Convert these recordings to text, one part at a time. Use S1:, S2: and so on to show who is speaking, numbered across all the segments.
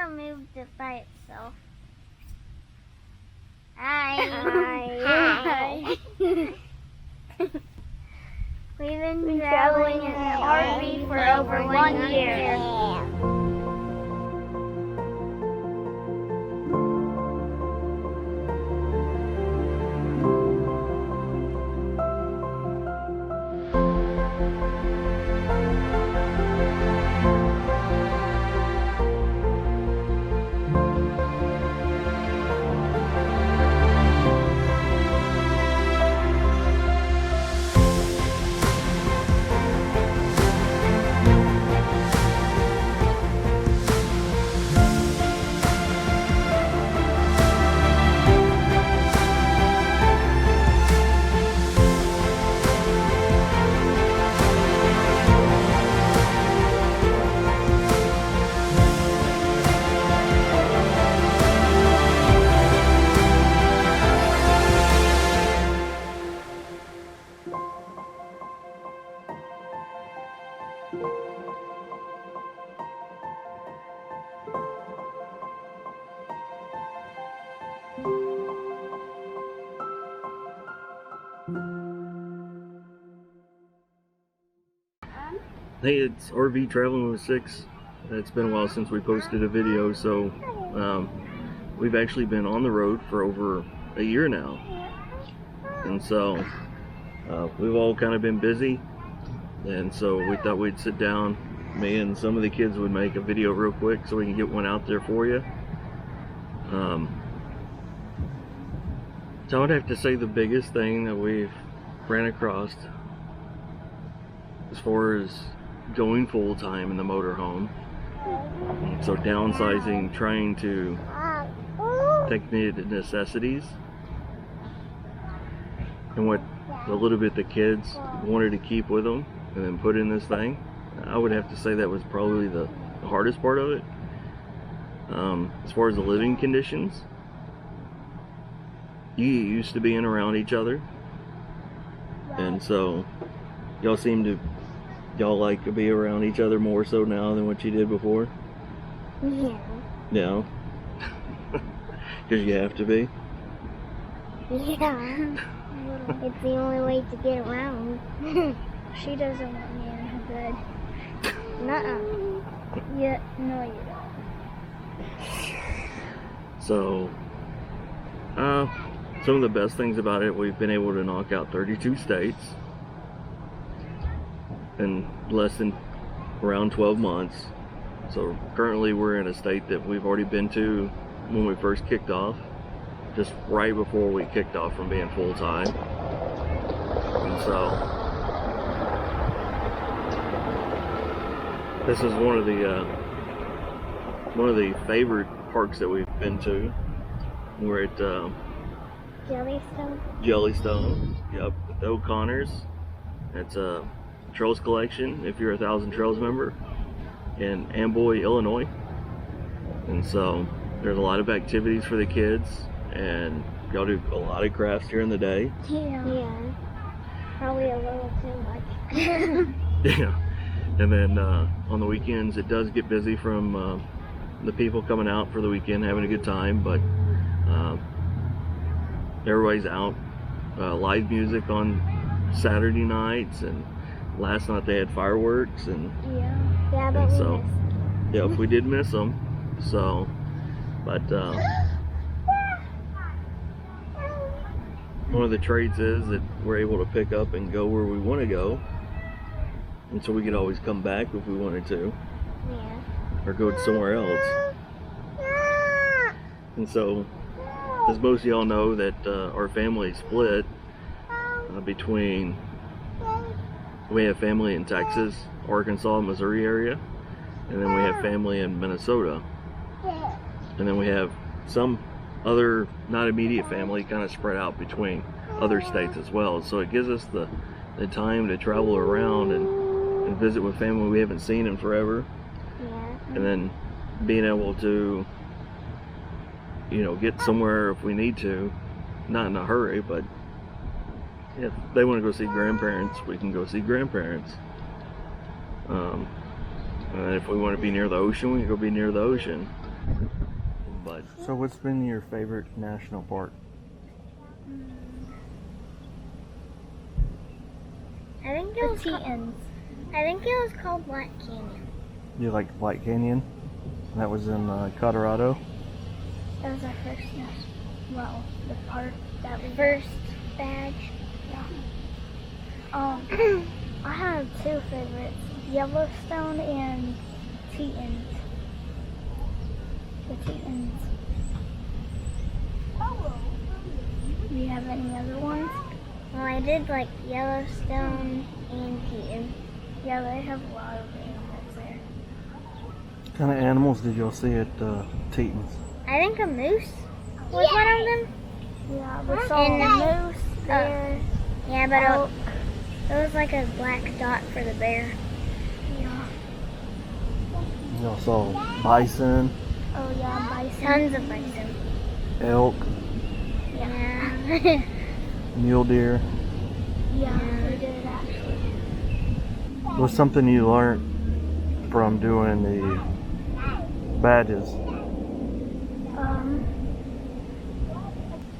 S1: of moved it by itself. Hi.
S2: Hi.
S1: We've been traveling in an RV for over 1 year.
S3: Hey, it's RV Traveling with Six. It's been a while since we posted a video, so we've actually been on the road for over a year now. And so we've all kind of been busy, and so we thought we'd sit down, me and some of the kids would make a video real quick so we can get one out there for you. So I would have to say the biggest thing that we've ran across as far as going full-time in the motorhome, so downsizing, trying to take the necessities and what a little bit the kids wanted to keep with them and then put in this thing. I would have to say that was probably the hardest part of it. As far as the living conditions, you used to being around each other, and so y'all like to be around each other more so now than what you did before?
S2: Yeah.
S3: Yeah. Because you have to be?
S2: Yeah. It's the only way to get around.
S1: She doesn't want me in her bed.
S2: Nuh-uh.
S1: Yeah, no, you don't.
S3: So, some of the best things about it, we've been able to knock out 32 states in less than around 12 months. So currently we're in a state that we've already been to when we first kicked off, just right before we kicked off from being full-time. And so this is one of the favorite parks that we've been to. We're at
S2: Jellystone?
S3: Jellystone, yep, with the O'Connors. It's a Trails Collection if you're a Thousand Trails member in Amboy, Illinois. And so there's a lot of activities for the kids, and y'all do a lot of crafts during the day.
S2: Yeah. Probably a little too much.
S3: Yeah. And then on the weekends it does get busy from the people coming out for the weekend having a good time, but everybody's out. Live music on Saturday nights, and last night they had fireworks, and
S2: Yeah, but
S3: and
S2: we
S3: so
S2: missed.
S3: yeah, we did miss them. So, but one of the traits is that we're able to pick up and go where we want to go, and so we could always come back if we wanted to,
S2: Yeah.
S3: or go somewhere else. And so, as most of y'all know, that our family split between, we have family in Texas, Arkansas, Missouri area, and then we have family in Minnesota, and then we have some other not immediate family kind of spread out between other states as well. So it gives us the time to travel around and visit with family we haven't seen in forever,
S2: Yeah.
S3: and then being able to, you know, get somewhere if we need to, not in a hurry, but if they want to go see grandparents, we can go see grandparents. And if we want to be near the ocean, we can go be near the ocean. But so, what's been your favorite national park?
S1: I think it was Tetons. I think it was called Black Canyon.
S3: You like Black Canyon? That was in Colorado.
S2: That was our first well, the part that we
S1: First badge.
S2: I have two favorites, Yellowstone and Tetons. The Tetons. Do you have any other ones?
S1: Well, I did like Yellowstone and Tetons.
S2: Yeah, they have a lot of animals there.
S3: What kind of animals did y'all see at Tetons?
S1: I think a moose was one of them.
S2: Yeah, we saw
S1: And
S2: a moose, bear,
S1: Yeah, but
S2: elk.
S1: it was like a black dot for the bear.
S2: Yeah.
S3: Y'all saw bison,
S2: Oh yeah, bison.
S1: Tons of bison.
S3: elk,
S1: Yeah.
S3: mule deer.
S2: Yeah, we did actually.
S3: What's something you learned from doing the badges?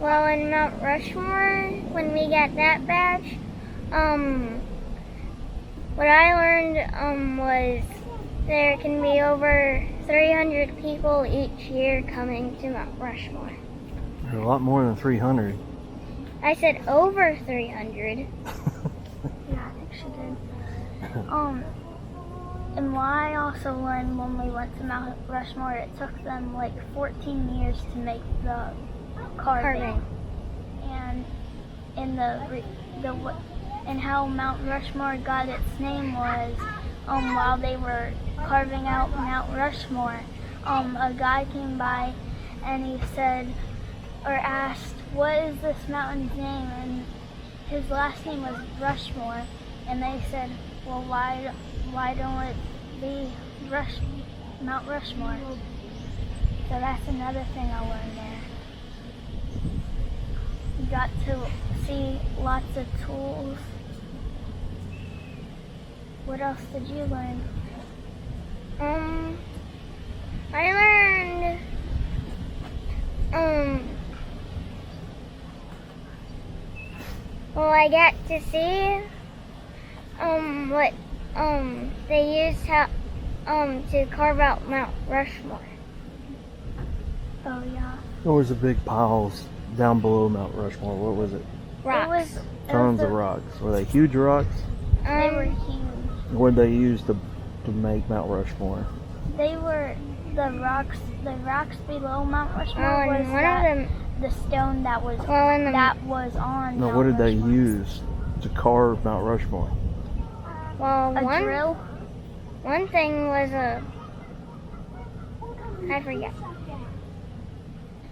S1: Well, in Mount Rushmore, when we got that badge, what I learned was there can be over 300 people each year coming to Mount Rushmore.
S3: There's a lot more than 300.
S1: I said over 300.
S2: Yeah, I think she did. And what I also learned when we went to Mount Rushmore, it took them like 14 years to make the carving. And in and how Mount Rushmore got its name was while they were carving out Mount Rushmore, a guy came by and he said or asked, "What is this mountain's name?" And his last name was Rushmore, and they said, "Well, why don't it be Mount Rushmore?" So that's another thing I learned there. You got to see lots of tools. What else did you learn?
S1: I learned, well, I got to see, what, they used to carve out Mount Rushmore.
S2: Oh yeah.
S3: What was the big piles down below Mount Rushmore? What was it?
S1: Rocks.
S3: Tons of rocks. Were they huge rocks?
S2: They were huge.
S3: What did they use to make Mount Rushmore?
S2: They were the rocks below Mount Rushmore
S1: Oh,
S2: was
S1: and one of them,
S2: the stone that was on
S3: No,
S2: Mount
S3: what did they
S2: Rushmore.
S3: use to carve Mount Rushmore?
S1: well,
S2: A drill?
S1: one thing was I forget.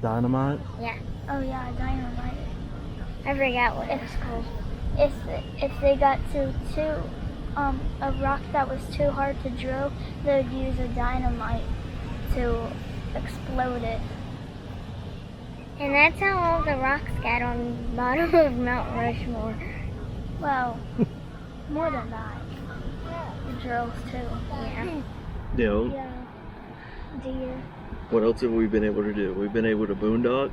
S3: Dynamite?
S1: Yeah,
S2: Oh yeah, dynamite.
S1: I forgot what it's called.
S2: If they got to a rock that was too hard to drill, they would use a dynamite to explode it.
S1: And that's how all the rocks got on the bottom of Mount Rushmore.
S2: Well, more than that. The drills too.
S1: Yeah.
S2: Yeah. Deer.
S3: What else have we been able to do? We've been able to boondock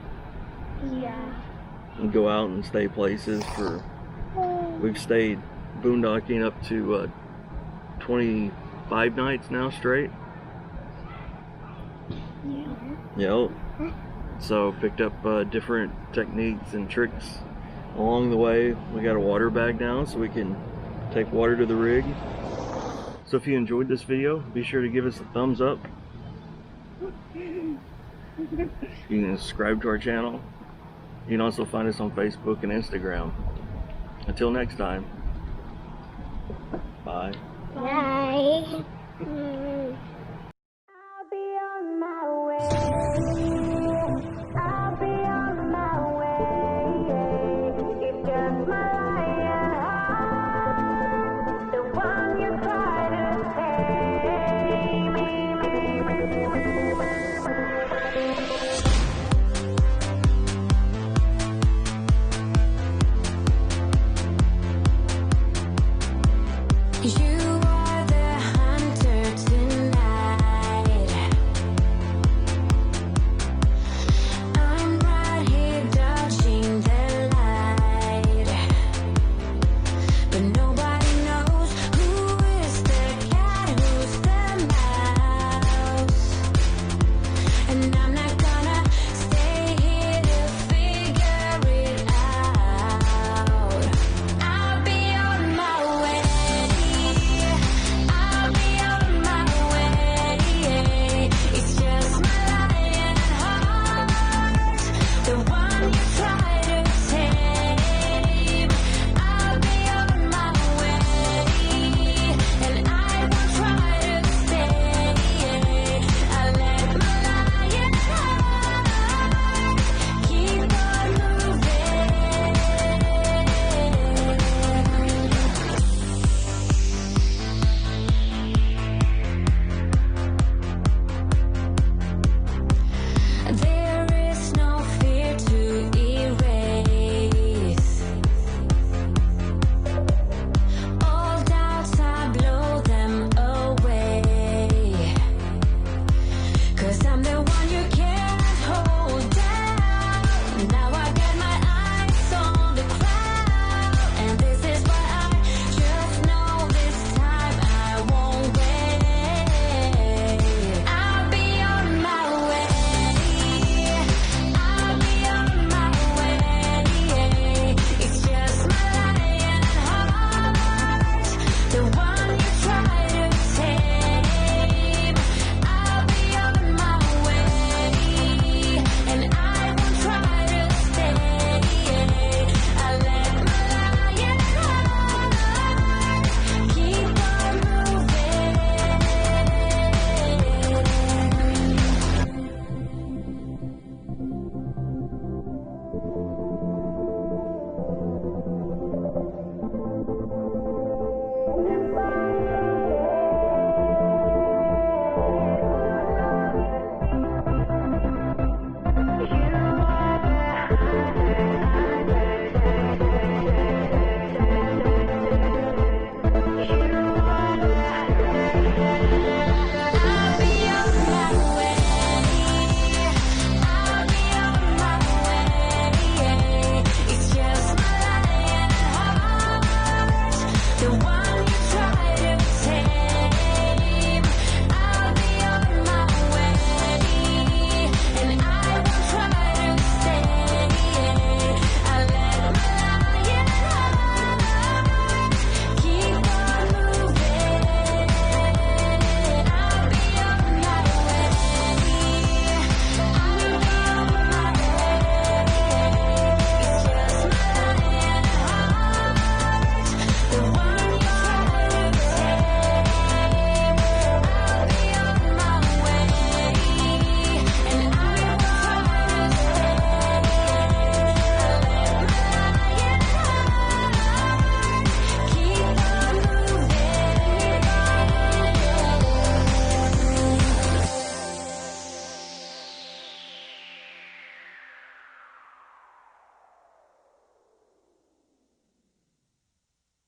S2: Yeah.
S3: and go out and stay places for. We've stayed boondocking up to 25 nights now straight.
S2: Yeah.
S3: Yep. So picked up different techniques and tricks along the way. We got a water bag now so we can take water to the rig. So if you enjoyed this video, be sure to give us a thumbs up. You can subscribe to our channel. You can also find us on Facebook and Instagram. Until next time, bye.
S1: Bye.